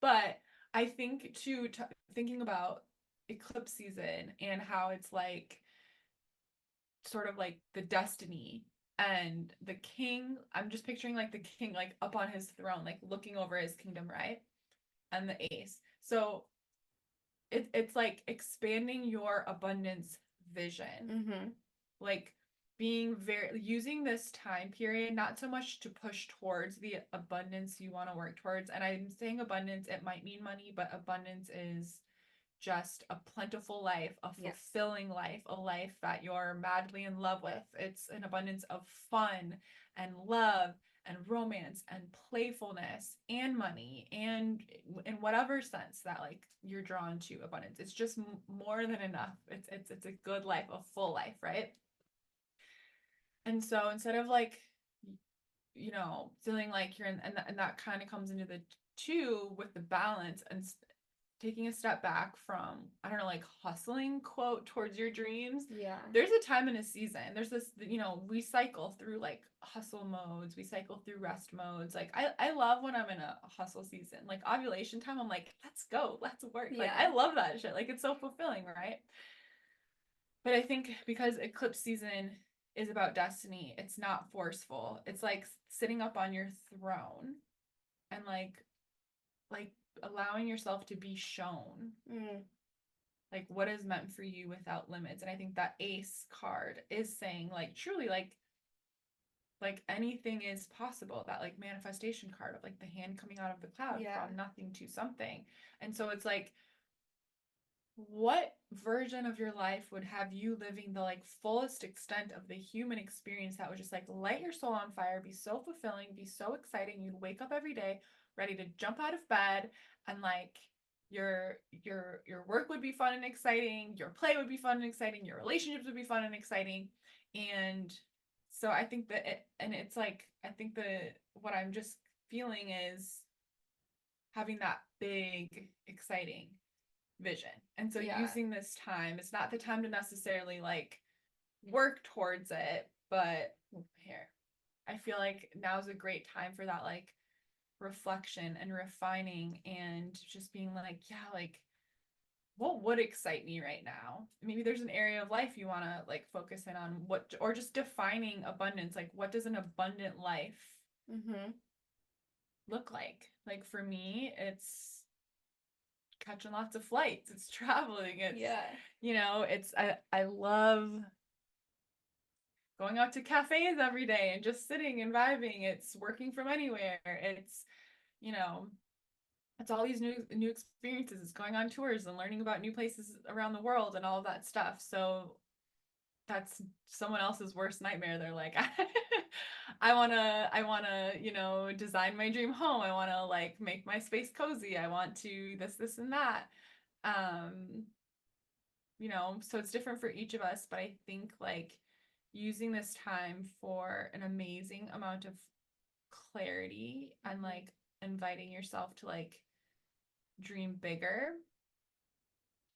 But I think too, thinking about eclipse season and how it's like sort of like the destiny and the king, I'm just picturing like the king like up on his throne, like looking over his kingdom, right? And the ace. So it's like expanding your abundance vision. Like being very using this time period not so much to push towards the abundance you want to work towards. And I'm saying abundance, it might mean money, but abundance is just a plentiful life, a fulfilling life, a life that you're madly in love with. It's an abundance of fun and love and romance and playfulness and money, and in whatever sense that like you're drawn to abundance. It's just more than enough. It's a good life, a full life, right? And so instead of like, you know, feeling like you're in, and that kind of comes into the two with the balance and taking a step back from, I don't know, like hustling quote towards your dreams. Yeah. There's a time and a season. There's this, you know, we cycle through like hustle modes. We cycle through rest modes. Like I love when I'm in a hustle season, like ovulation time. I'm like, let's go, let's work. Like I love that shit. Like it's so fulfilling, right? But I think because eclipse season is about destiny, it's not forceful. It's like sitting up on your throne and like allowing yourself to be shown like what is meant for you without limits. And I think that ace card is saying like truly like anything is possible. That like manifestation card of like the hand coming out of the cloud from nothing to something. And so it's like, what version of your life would have you living the like fullest extent of the human experience that would just like light your soul on fire, be so fulfilling, be so exciting, you'd wake up every day ready to jump out of bed, and like your work would be fun and exciting, your play would be fun and exciting, your relationships would be fun and exciting. And so I think that it's like, I think what I'm just feeling is having that big exciting vision. And so using this time, it's not the time to necessarily like work towards it, but here, I feel like now's a great time for that like reflection and refining and just being like, yeah, like what would excite me right now? Maybe there's an area of life you want to like focus in on, what, or just defining abundance. Like what does an abundant life look like? Like for me, it's catching lots of flights, it's traveling, it's it's I love going out to cafes every day and just sitting and vibing. It's working from anywhere. It's you know it's all these new experiences. It's going on tours and learning about new places around the world and all of that stuff. So that's someone else's worst nightmare. They're like, I wanna, design my dream home. I wanna like make my space cozy. I want to this, and that. Um, so it's different for each of us, but I think like using this time for an amazing amount of clarity and like inviting yourself to like dream bigger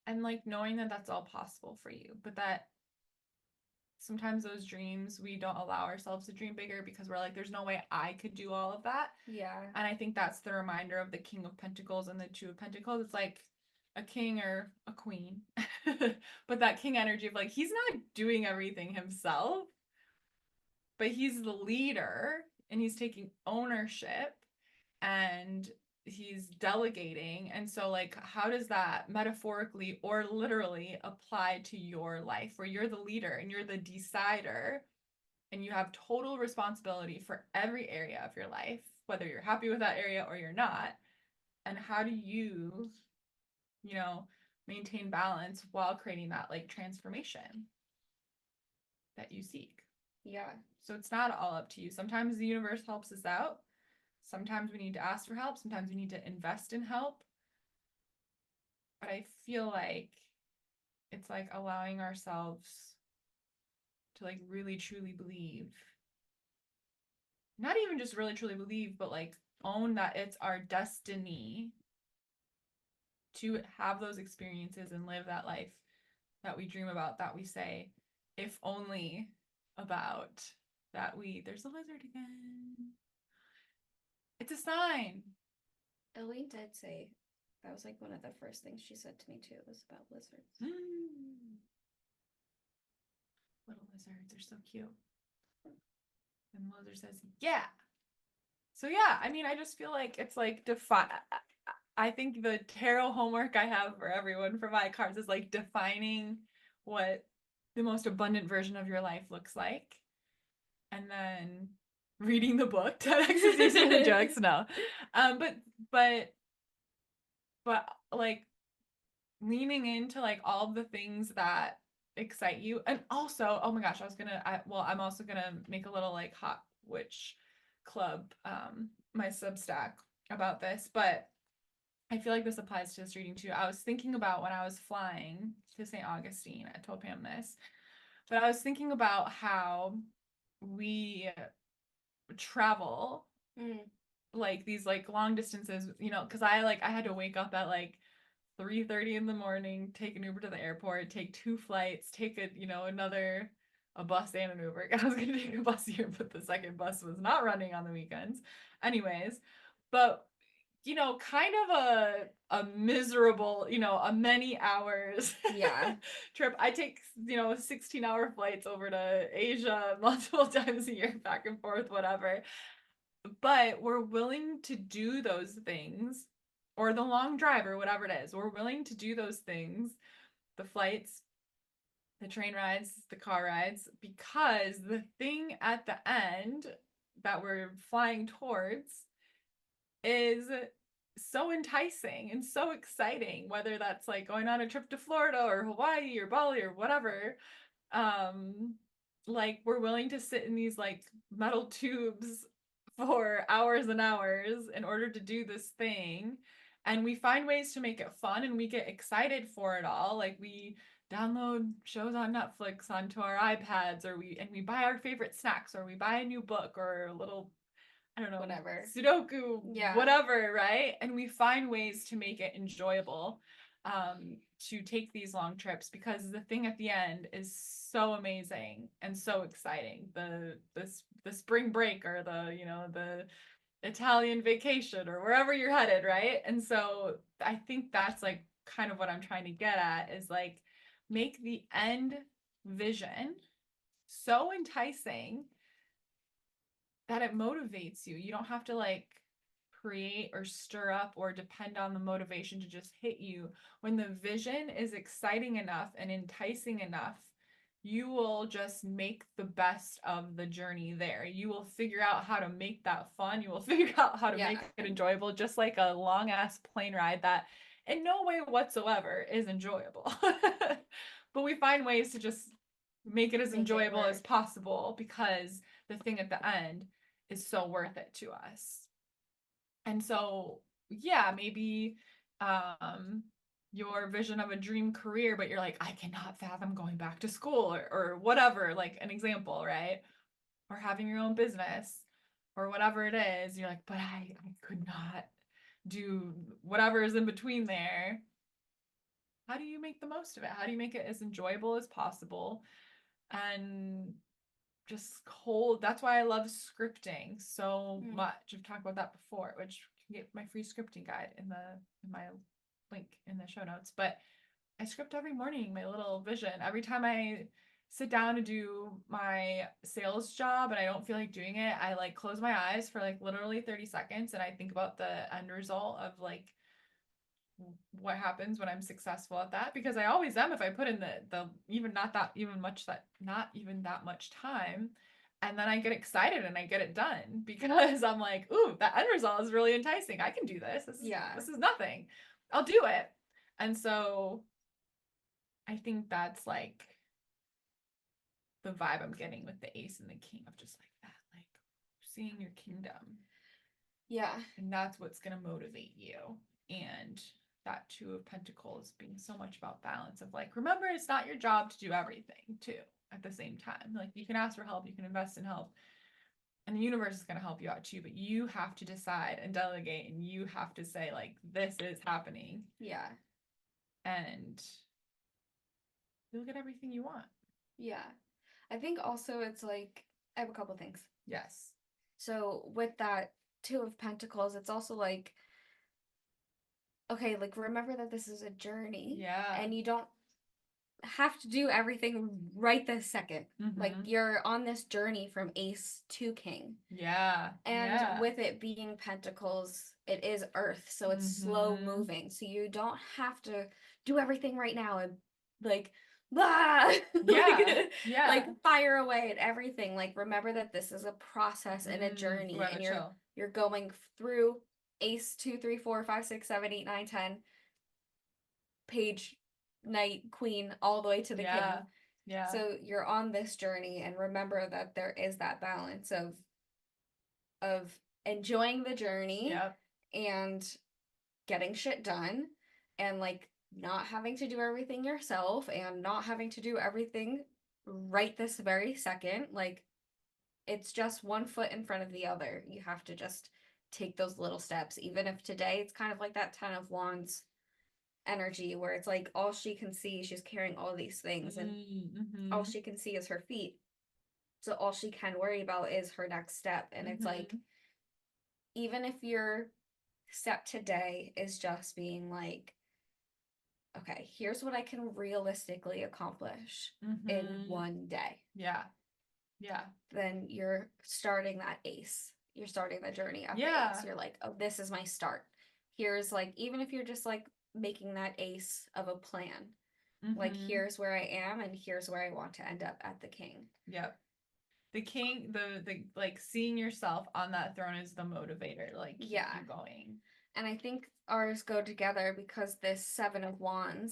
and like knowing that that's all possible for you, but that sometimes those dreams we don't allow ourselves to dream bigger because we're like there's no way I could do all of that. And I think that's the reminder of the King of Pentacles and the Two of Pentacles. It's like a king or a queen but that king energy of like he's not doing everything himself, but he's the leader and he's taking ownership and he's delegating. And so like how does that metaphorically or literally apply to your life where you're the leader and you're the decider and you have total responsibility for every area of your life, whether you're happy with that area or you're not? And how do you know maintain balance while creating that like transformation that you seek? So it's not all up to you. Sometimes the universe helps us out. Sometimes we need to ask for help. Sometimes we need to invest in help. But I feel like it's like allowing ourselves to like really truly believe. Not even just really truly believe, but like own that it's our destiny to have those experiences and live that life that we dream about, that we say, if only about, there's a lizard again. It's a sign. Elaine did say that was like one of the first things she said to me too, was about lizards. Little lizards are so cute. And the lizard says, yeah. So yeah, I mean, I just feel like it's like I think the tarot homework I have for everyone for my cards is like defining what the most abundant version of your life looks like. And then reading the book, 10x is easier than jokes. No. But like leaning into like all the things that excite you. And also, oh my gosh, I'm also gonna make a little like hot witch club, my Substack about this, but I feel like this applies to this reading too. I was thinking about when I was flying to St. Augustine, I told Pam this, but I was thinking about how we travel like these like long distances, because I had to wake up at like 3:30 in the morning, take an Uber to the airport, take 2 flights, take a bus and an Uber. I was gonna take a bus here, but the second bus was not running on the weekends. Anyways, but kind of a miserable, a many hours trip. I take 16-hour flights over to Asia multiple times a year, back and forth, whatever. But we're willing to do those things, or the long drive or whatever it is. We're willing to do those things, the flights, the train rides, the car rides, because the thing at the end that we're flying towards is so enticing and so exciting, whether that's like going on a trip to Florida or Hawaii or Bali or whatever. Like we're willing to sit in these like metal tubes for hours and hours in order to do this thing, and we find ways to make it fun and we get excited for it all. Like we download shows on Netflix onto our iPads, or we buy our favorite snacks, or we buy a new book or a little, I don't know, whatever, Sudoku, whatever, right? And we find ways to make it enjoyable, to take these long trips, because the thing at the end is so amazing and so exciting. The spring break, or the Italian vacation, or wherever you're headed, right? And so I think that's like kind of what I'm trying to get at, is like make the end vision so enticing that it motivates you. You don't have to like create or stir up or depend on the motivation to just hit you. When the vision is exciting enough and enticing enough, you will just make the best of the journey there. You will figure out how to make that fun. You will figure out how to make it enjoyable, just like a long ass plane ride that in no way whatsoever is enjoyable. But we find ways to just make it as enjoyable as possible because the thing at the end is so worth it to us. And so, yeah, maybe your vision of a dream career, but you're like, I cannot fathom going back to school or whatever, like an example, right? Or having your own business or whatever it is. You're like, but I could not do whatever is in between there. How do you make the most of it? How do you make it as enjoyable as possible? And just hold. That's why I love scripting so much. I've talked about that before, which you can get my free scripting guide in my link in the show notes. But I script every morning, my little vision. Every time I sit down to do my sales job and I don't feel like doing it, I like close my eyes for like literally 30 seconds and I think about the end result of like what happens when I'm successful at that, because I always am if I put in the even not even that much time, and then I get excited and I get it done because I'm like, ooh, that end result is really enticing. I can do this. This is nothing. I'll do it. And so I think that's like the vibe I'm getting with the ace and the king of just like that, like seeing your kingdom. Yeah. And that's what's going to motivate you. And that two of pentacles being so much about balance of like, remember, it's not your job to do everything too at the same time. Like you can ask for help, you can invest in help, and the universe is going to help you out too, but you have to decide and delegate, and you have to say like, this is happening. Yeah. And you'll get everything you want. Yeah. I think also it's like, I have a couple things. Yes. So with that two of pentacles, it's also like, okay, like remember that this is a journey. Yeah. And you don't have to do everything right this second. Like you're on this journey from ace to king. Yeah. And with it being pentacles, it is earth, so it's slow moving. So you don't have to do everything right now and like blah like fire away at everything. Like remember that this is a process and a journey, and you're going through ace 2 3 4 5 6 7 8 9 10 page knight queen all the way to the king. Yeah. So you're on this journey, and remember that there is that balance of enjoying the journey and getting shit done, and like not having to do everything yourself and not having to do everything right this very second. Like it's just one foot in front of the other. You have to just take those little steps, even if today it's kind of like that 10 of wands energy where it's like all she can see, she's carrying all these things, and all she can see is her feet, so all she can worry about is her next step. And it's like, even if your step today is just being like, okay, here's what I can realistically accomplish in one day, then you're starting that ace, you're starting the journey of the ace. You're like, oh, this is my start. Here's like, even if you're just like making that ace of a plan, like here's where I am and here's where I want to end up at the king. The king, the like seeing yourself on that throne is the motivator, like keep you going. And I think ours go together because this 7 of wands